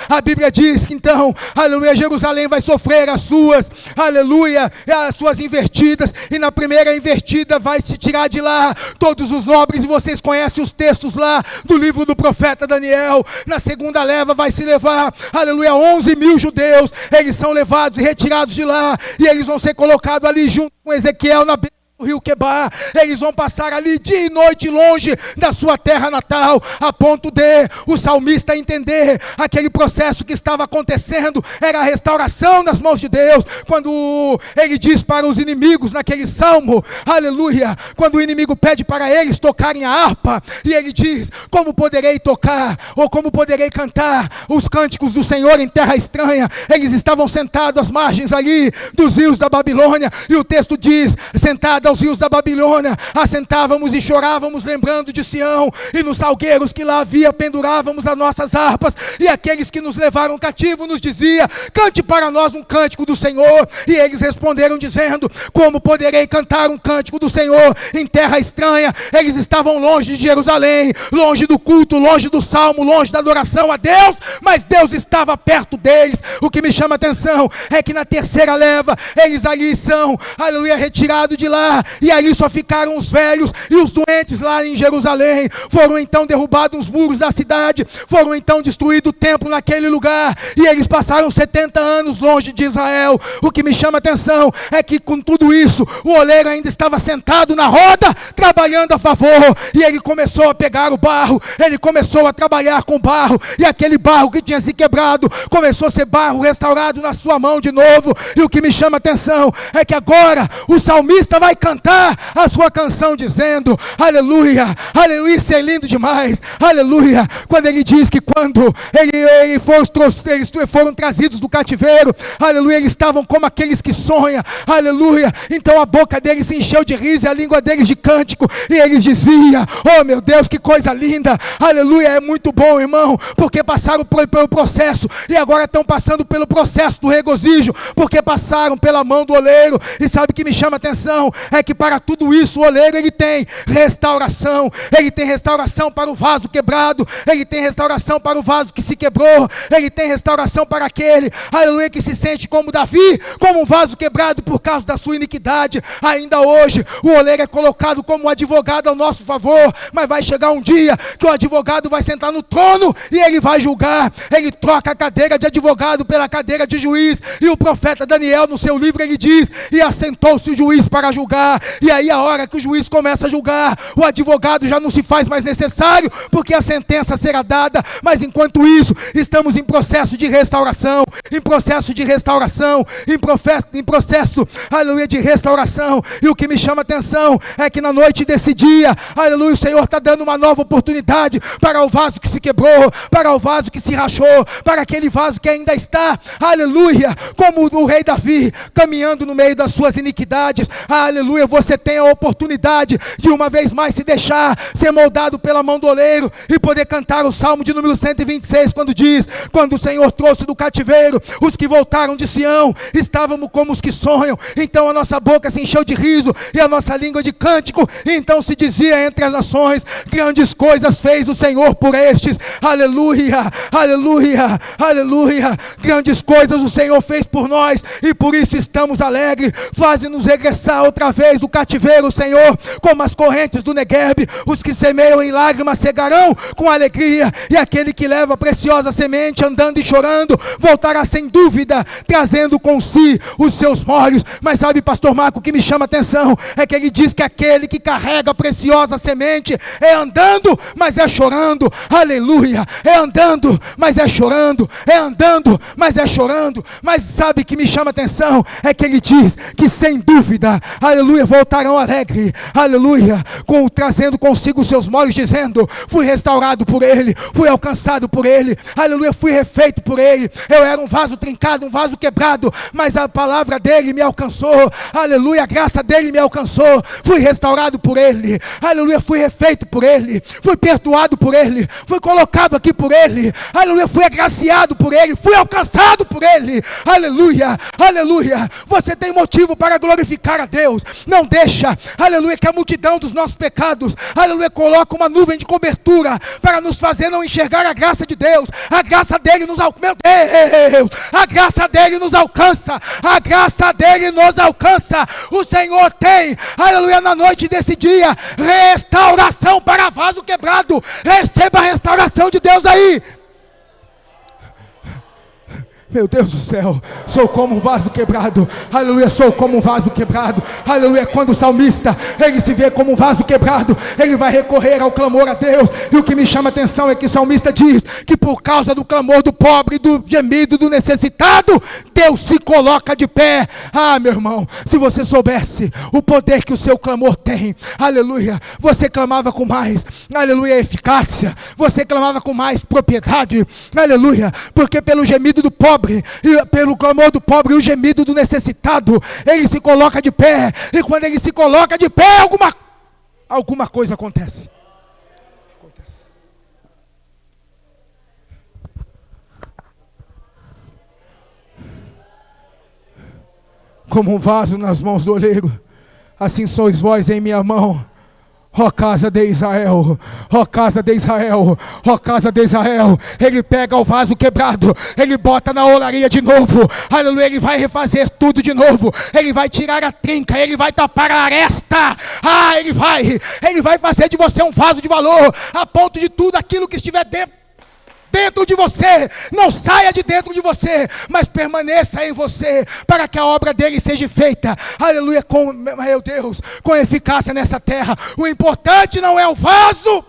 A Bíblia diz que então, aleluia, Jerusalém vai sofrer as suas, aleluia, as suas invertidas, e na primeira invertida vai se tirar de lá todos os nobres, e vocês conhecem os textos lá do livro do profeta Daniel. Na segunda leva vai se levar, aleluia, 11 mil judeus, eles são levados e retirados de lá, e eles vão ser colocados ali junto com Ezequiel na beira do rio Quebar. Eles vão passar ali dia e noite longe da sua terra natal, a ponto de o salmista entender aquele processo que estava acontecendo era a restauração nas mãos de Deus. Quando ele diz para os inimigos naquele salmo, aleluia, quando o inimigo pede para eles tocarem a harpa, e ele diz, como poderei tocar, ou como poderei cantar os cânticos do Senhor em terra estranha? Eles estavam sentados às margens ali dos rios da Babilônia, e o texto diz, sentados aos rios da Babilônia, assentávamos e chorávamos lembrando de Sião, e nos salgueiros que lá havia pendurávamos as nossas harpas, e aqueles que nos levaram cativo nos dizia, cante para nós um cântico do Senhor. E eles responderam dizendo, como poderei cantar um cântico do Senhor em terra estranha? Eles estavam longe de Jerusalém, longe do culto, longe do salmo, longe da adoração a Deus, mas Deus estava perto deles. O que me chama a atenção é que na terceira leva, eles ali são, aleluia, retirados de lá, e ali só ficaram os velhos e os doentes lá em Jerusalém. Foram então derrubados os muros da cidade, foram então destruído o templo naquele lugar, e eles passaram 70 anos longe de Israel. O que me chama a atenção é que com tudo isso, o oleiro ainda estava sentado na roda, trabalhando a favor, e ele começou a pegar o barro, ele começou a trabalhar com barro, e aquele barro que tinha se quebrado, começou a ser barro restaurado na sua mão de novo. E o que me chama a atenção é que agora o salmista vai cantar a sua canção dizendo, aleluia, aleluia, isso é lindo demais, aleluia, quando ele diz que quando eles foram trazidos do cativeiro, aleluia, eles estavam como aqueles que sonham, aleluia, então a boca deles se encheu de riso e a língua deles de cântico, e eles diziam, oh meu Deus, que coisa linda, aleluia, é muito bom, irmão, porque passaram pelo processo, e agora estão passando pelo processo do regozijo, porque passaram pela mão do oleiro. E sabe o que me chama a atenção? é que para tudo isso o oleiro ele tem restauração. Ele tem restauração para o vaso quebrado, ele tem restauração para o vaso que se quebrou, ele tem restauração para aquele, aleluia, que se sente como Davi, como um vaso quebrado por causa da sua iniquidade. Ainda hoje o oleiro é colocado como um advogado ao nosso favor, mas vai chegar um dia que o advogado vai sentar no trono e ele vai julgar. Ele troca a cadeira de advogado pela cadeira de juiz, e o profeta Daniel no seu livro ele diz: e assentou-se o juiz para julgar. E aí a hora que o juiz começa a julgar, o advogado já não se faz mais necessário, porque a sentença será dada. Mas enquanto isso, estamos em processo de restauração, em processo de restauração, em processo, aleluia, de restauração. E o que me chama a atenção é que na noite desse dia, aleluia, o Senhor está dando uma nova oportunidade para o vaso que se quebrou, para o vaso que se rachou, para aquele vaso que ainda está, aleluia, como o rei Davi, caminhando no meio das suas iniquidades. Aleluia, você tem a oportunidade de uma vez mais se deixar ser moldado pela mão do oleiro e poder cantar o Salmo de número 126, quando diz: quando o Senhor trouxe do cativeiro os que voltaram de Sião, estávamos como os que sonham. Então a nossa boca se encheu de riso e a nossa língua de cântico. E então se dizia entre as nações: grandes coisas fez o Senhor por estes. Aleluia, aleluia, aleluia. Grandes coisas o Senhor fez por nós e por isso estamos alegres. Faze-nos regressar outra vez do cativeiro, Senhor, como as correntes do Neguebe. Os que semeiam em lágrimas cegarão com alegria, e aquele que leva a preciosa semente andando e chorando voltará sem dúvida, trazendo com si os seus molhos. Mas sabe, pastor Marco, o que me chama a atenção é que ele diz que aquele que carrega a preciosa semente é andando, mas é chorando. Aleluia, é andando, mas é chorando, é andando, mas é chorando. Mas sabe o que me chama a atenção é que ele diz que sem dúvida, aleluia, voltarão alegre, aleluia, trazendo consigo os seus molhos, dizendo: fui restaurado por ele, fui alcançado por ele, aleluia, fui refeito por ele. Eu era um vaso trincado, um vaso quebrado, mas a palavra dele me alcançou, aleluia, a graça dele me alcançou. Fui restaurado por ele, aleluia, fui refeito por ele, fui perdoado por ele, fui colocado aqui por ele, aleluia, fui agraciado por ele, fui alcançado por ele, aleluia, aleluia. Você tem motivo para glorificar a Deus. Não deixa, aleluia, que a multidão dos nossos pecados, aleluia, coloca uma nuvem de cobertura para nos fazer não enxergar a graça de Deus. A graça dele nos alcança, meu Deus, a graça dele nos alcança, a graça dele nos alcança. O Senhor tem, aleluia, na noite desse dia, restauração para vaso quebrado. Receba a restauração de Deus aí. Meu Deus do céu, sou como um vaso quebrado, aleluia, sou como um vaso quebrado, aleluia. Quando o salmista, ele se vê como um vaso quebrado, ele vai recorrer ao clamor a Deus. E o que me chama a atenção é que o salmista diz que por causa do clamor do pobre, do gemido, do necessitado, Deus se coloca de pé. Ah, meu irmão, se você soubesse o poder que o seu clamor tem, aleluia, você clamava com mais, aleluia, eficácia, você clamava com mais propriedade, aleluia, porque pelo gemido do pobre, e pelo clamor do pobre e o gemido do necessitado, ele se coloca de pé. E quando ele se coloca de pé, alguma coisa acontece. Como um vaso nas mãos do oleiro, assim sois vós em minha mão, ó casa de Israel, ó casa de Israel, ó casa de Israel. Ele pega o vaso quebrado, ele bota na olaria de novo, aleluia, ele vai refazer tudo de novo, ele vai tirar a trinca, ele vai tapar a aresta, ele vai fazer de você um vaso de valor, a ponto de tudo aquilo que estiver dentro de você, não saia de dentro de você, mas permaneça em você, para que a obra dele seja feita, aleluia, meu Deus, com eficácia nessa terra. O importante não é o vaso,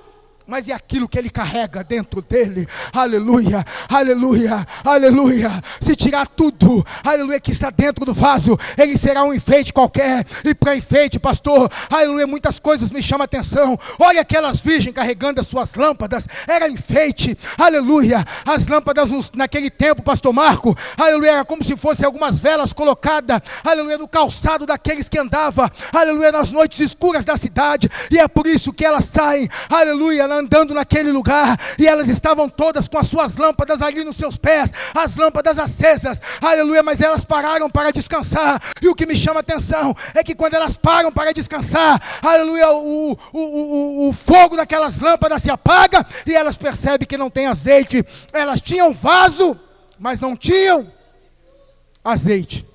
mas é aquilo que ele carrega dentro dele. Aleluia, aleluia, aleluia. Se tirar tudo, aleluia, que está dentro do vaso, ele será um enfeite qualquer. E para enfeite, pastor, aleluia, muitas coisas me chamam a atenção. Olha aquelas virgens carregando as suas lâmpadas, era enfeite, aleluia. As lâmpadas naquele tempo, pastor Marco, aleluia, era como se fossem algumas velas colocadas, aleluia, no calçado daqueles que andavam, aleluia, nas noites escuras da cidade. E é por isso que elas saem, aleluia, andando naquele lugar, e elas estavam todas com as suas lâmpadas ali nos seus pés, as lâmpadas acesas, aleluia, mas elas pararam para descansar. E o que me chama a atenção é que quando elas param para descansar, aleluia, o fogo daquelas lâmpadas se apaga, e elas percebem que não tem azeite. Elas tinham vaso, mas não tinham azeite.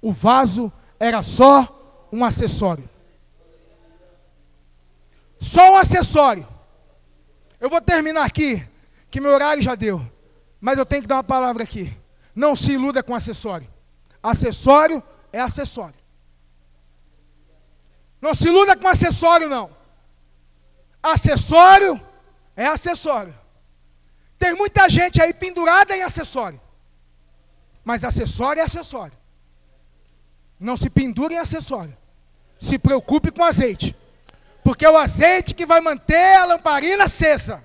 O vaso era só um acessório. Só um acessório. Eu vou terminar aqui, que meu horário já deu, mas eu tenho que dar uma palavra aqui. Não se iluda com acessório. Acessório é acessório. Não se iluda com acessório, não. Acessório é acessório. Tem muita gente aí pendurada em acessório, mas acessório é acessório. Não se pendure em acessório. Se preocupe com azeite, porque é o azeite que vai manter a lamparina acesa.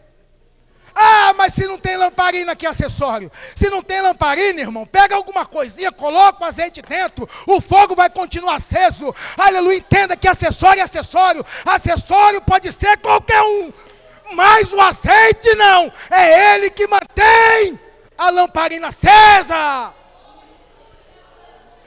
Ah, mas se não tem lamparina, que acessório? Se não tem lamparina, irmão, pega alguma coisinha, coloca o azeite dentro, o fogo vai continuar aceso. Aleluia, entenda que acessório é acessório. Acessório pode ser qualquer um, mas o azeite não. É ele que mantém a lamparina acesa.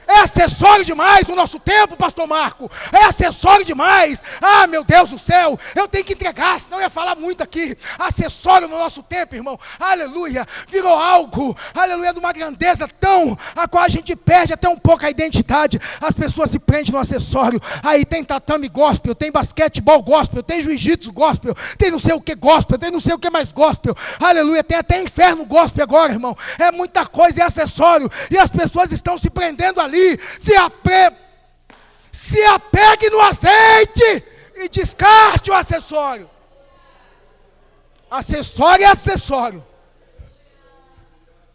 É acessório demais no nosso tempo, pastor Marco. É acessório demais. Ah, meu Deus do céu, eu tenho que entregar, senão eu ia falar muito aqui. Acessório no nosso tempo, irmão, aleluia, virou algo, aleluia, de uma grandeza tão, a qual a gente perde até um pouco a identidade. As pessoas se prendem no acessório. Aí tem tatame gospel, tem basquetebol gospel, tem jiu-jitsu gospel, tem não sei o que gospel, tem não sei o que mais gospel, aleluia, tem até inferno gospel agora, irmão. É muita coisa, é acessório, e as pessoas estão se prendendo ali. Se apegue no azeite e descarte o acessório. Acessório é acessório.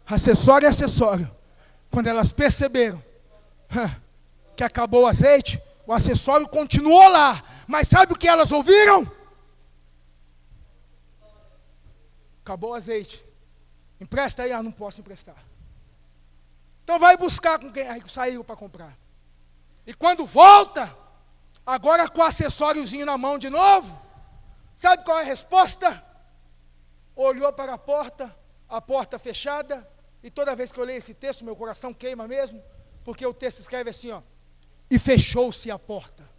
Acessório é acessório. Quando elas perceberam que acabou o azeite, o acessório continuou lá. Mas sabe o que elas ouviram? Acabou o azeite. Empresta aí, não posso emprestar. Então vai buscar com quem aí saiu para comprar. E quando volta, agora com o acessóriozinho na mão de novo, sabe qual é a resposta? Olhou para a porta fechada, e toda vez que eu leio esse texto, meu coração queima mesmo, porque o texto escreve assim, ó, e fechou-se a porta.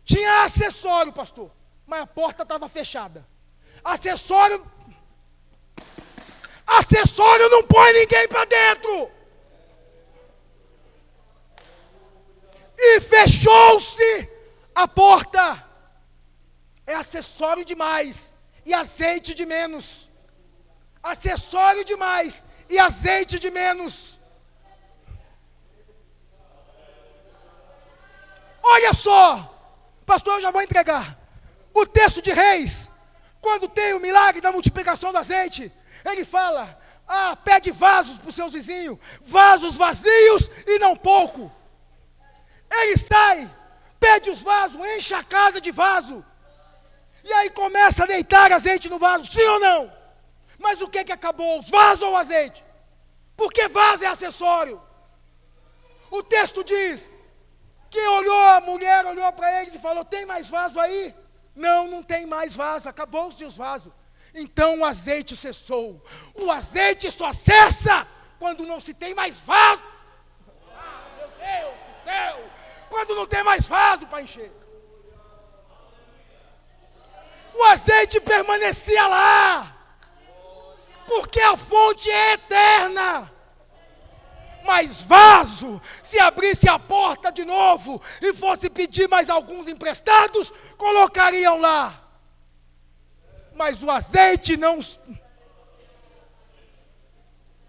Tinha acessório, pastor, mas a porta estava fechada. Acessório não põe ninguém para dentro. E fechou-se a porta. É acessório demais e azeite de menos. Acessório demais e azeite de menos. Olha só, pastor, eu já vou entregar. O texto de Reis, quando tem o milagre da multiplicação do azeite, ele fala, pede vasos para os seus vizinhos, vasos vazios e não pouco. Ele sai, pede os vasos, enche a casa de vaso, e aí começa a deitar azeite no vaso, sim ou não? Mas o que acabou, os vasos ou o azeite? Porque vaso é acessório. O texto diz que a mulher olhou para eles e falou, tem mais vaso aí? Não tem mais vaso, acabou-se os vasos. Então o azeite cessou. O azeite só cessa quando não se tem mais vaso. Meu Deus do céu! Quando não tem mais vaso para encher. O azeite permanecia lá, porque a fonte é eterna. Mas vaso, se abrisse a porta de novo e fosse pedir mais alguns emprestados, colocariam lá. Mas o azeite não.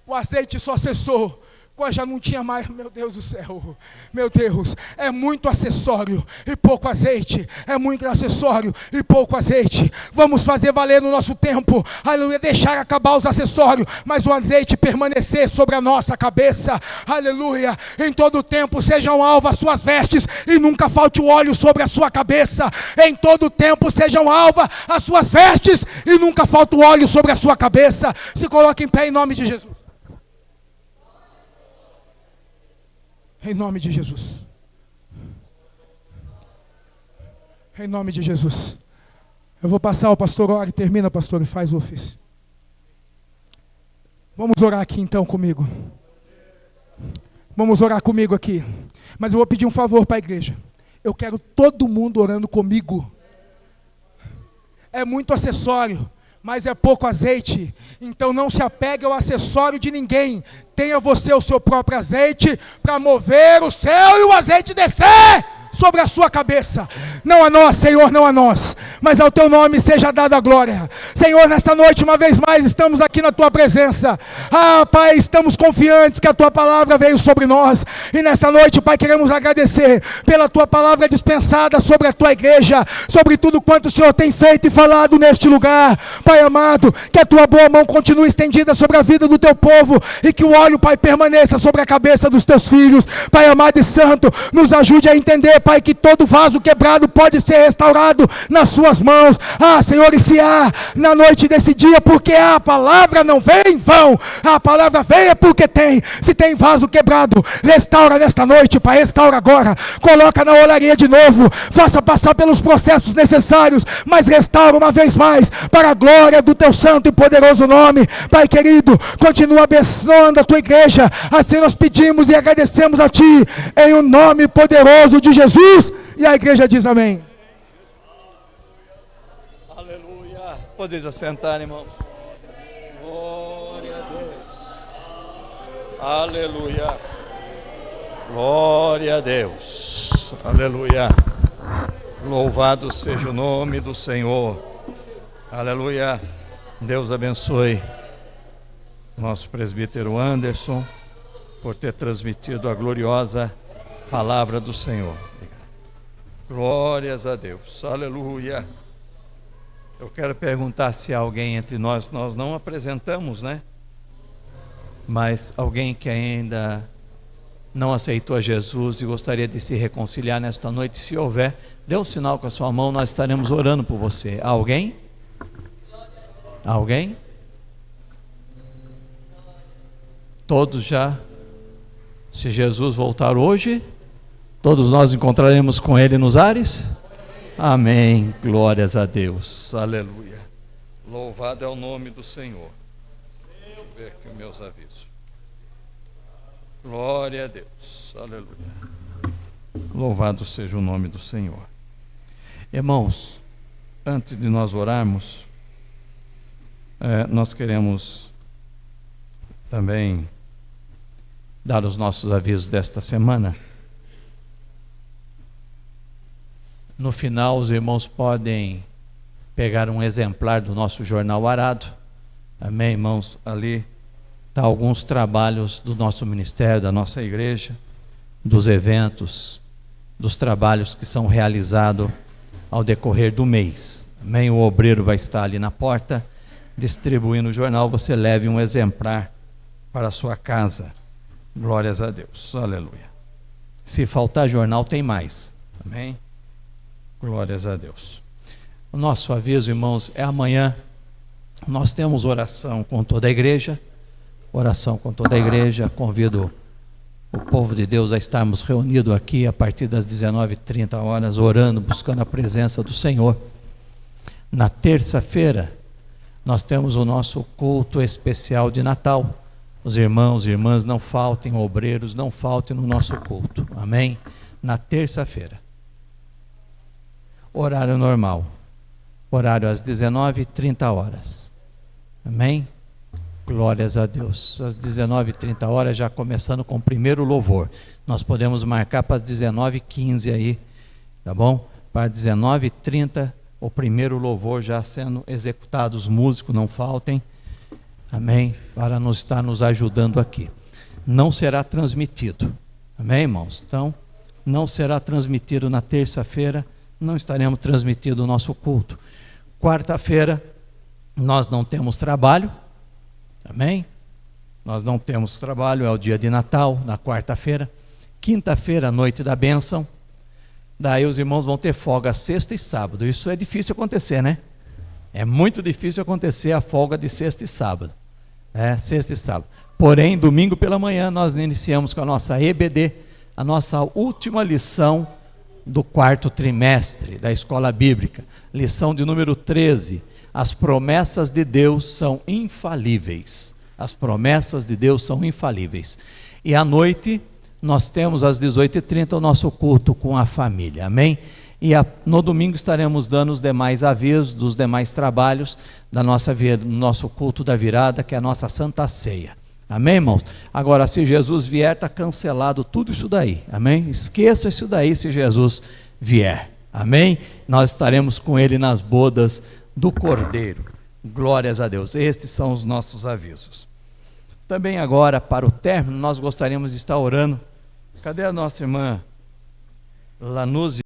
O azeite só cessou quando já não tinha mais. Meu Deus do céu, meu Deus, é muito acessório e pouco azeite, é muito acessório e pouco azeite. Vamos fazer valer no nosso tempo, aleluia, deixar acabar os acessórios, mas o azeite permanecer sobre a nossa cabeça, aleluia. Em todo tempo sejam alvas as suas vestes e nunca falte o óleo sobre a sua cabeça. Em todo tempo sejam alvas as suas vestes e nunca falte o óleo sobre a sua cabeça. Se coloque em pé em nome de Jesus. Em nome de Jesus. Em nome de Jesus. Eu vou passar ao pastor Ori, termina, pastor, e faz o ofício. Vamos orar aqui então comigo. Vamos orar comigo aqui. Mas eu vou pedir um favor para a igreja. Eu quero todo mundo orando comigo. É muito acessório, mas é pouco azeite. Então não se apegue ao acessório de ninguém. Tenha você o seu próprio azeite para mover o céu e o azeite descer sobre a sua cabeça. Não a nós, Senhor, não a nós, mas ao teu nome seja dada a glória. Senhor, nesta noite, uma vez mais, estamos aqui na tua presença. Pai, estamos confiantes que a tua palavra veio sobre nós. E nessa noite, Pai, queremos agradecer pela tua palavra dispensada sobre a tua igreja, sobre tudo quanto o Senhor tem feito e falado neste lugar. Pai amado, que a tua boa mão continue estendida sobre a vida do teu povo e que o óleo, Pai, permaneça sobre a cabeça dos teus filhos. Pai amado e santo, nos ajude a entender, Pai, que todo vaso quebrado pode ser restaurado nas suas mãos. Senhor, e se há na noite desse dia, porque a palavra não vem em vão, a palavra vem é porque tem. Se tem vaso quebrado, restaura nesta noite, Pai, restaura agora, coloca na olaria de novo, faça passar pelos processos necessários, mas restaura uma vez mais, para a glória do teu santo e poderoso nome. Pai querido, continua abençoando a tua igreja, assim nós pedimos e agradecemos a ti, em o nome poderoso de Jesus. E a igreja diz amém. Aleluia. Podeis assentar, irmãos. Glória a Deus. Aleluia. Glória a Deus. Aleluia. Louvado seja o nome do Senhor. Aleluia. Deus abençoe nosso presbítero Anderson por ter transmitido a gloriosa palavra do Senhor. Glórias a Deus. Aleluia. Eu quero perguntar se há alguém entre nós não apresentamos, né? Mas alguém que ainda não aceitou a Jesus e gostaria de se reconciliar nesta noite, se houver, dê um sinal com a sua mão, nós estaremos orando por você. Há alguém? Alguém? Todos já? Se Jesus voltar hoje, todos nós encontraremos com Ele nos ares? Amém. Glórias a Deus. Aleluia. Louvado é o nome do Senhor. Deixa eu ver aqui os meus avisos. Glória a Deus. Aleluia. Louvado seja o nome do Senhor. Irmãos, antes de nós orarmos, nós queremos também dar os nossos avisos desta semana. No final, os irmãos podem pegar um exemplar do nosso jornal Arado. Amém, irmãos? Ali está alguns trabalhos do nosso ministério, da nossa igreja, dos eventos, dos trabalhos que são realizados ao decorrer do mês. Amém? O obreiro vai estar ali na porta, distribuindo o jornal. Você leve um exemplar para a sua casa. Glórias a Deus. Aleluia. Se faltar jornal, tem mais. Amém? Glórias a Deus. O nosso aviso, irmãos, é amanhã. Nós temos oração com toda a igreja. Oração com toda a igreja. Convido o povo de Deus a estarmos reunidos aqui a partir das 19h30, orando, buscando a presença do Senhor. Na terça-feira, nós temos o nosso culto especial de Natal. Os irmãos e irmãs não faltem, obreiros não faltem no nosso culto. Amém? Na terça-feira. Horário normal, horário às 19h30. Amém? Glórias a Deus. Às 19h30, já começando com o primeiro louvor. Nós podemos marcar para 19h15 aí, tá bom? Para 19h30, o primeiro louvor já sendo executado. Os músicos não faltem. Amém? Para nos estar nos ajudando aqui. Não será transmitido. Amém, irmãos? Então, não será transmitido na terça-feira. Não estaremos transmitindo o nosso culto. Quarta-feira, nós não temos trabalho. Amém? Nós não temos trabalho, é o dia de Natal, na quarta-feira. Quinta-feira, noite da bênção. Daí os irmãos vão ter folga sexta e sábado. Isso é difícil acontecer, né? É muito difícil acontecer a folga de sexta e sábado. Sexta e sábado. Porém, domingo pela manhã, nós iniciamos com a nossa EBD, a nossa última lição do 4º trimestre da Escola Bíblica, lição de número 13. As promessas de Deus são infalíveis. As promessas de Deus são infalíveis. E à noite, nós temos às 18h30 o nosso culto com a família, amém? E no domingo estaremos dando os demais avisos dos demais trabalhos do nosso culto da virada, que é a nossa Santa Ceia. Amém, irmãos? Agora, se Jesus vier, está cancelado tudo isso daí, amém? Esqueça isso daí se Jesus vier, amém? Nós estaremos com Ele nas bodas do Cordeiro. Glórias a Deus. Estes são os nossos avisos. Também agora, para o término, nós gostaríamos de estar orando. Cadê a nossa irmã Lanuse?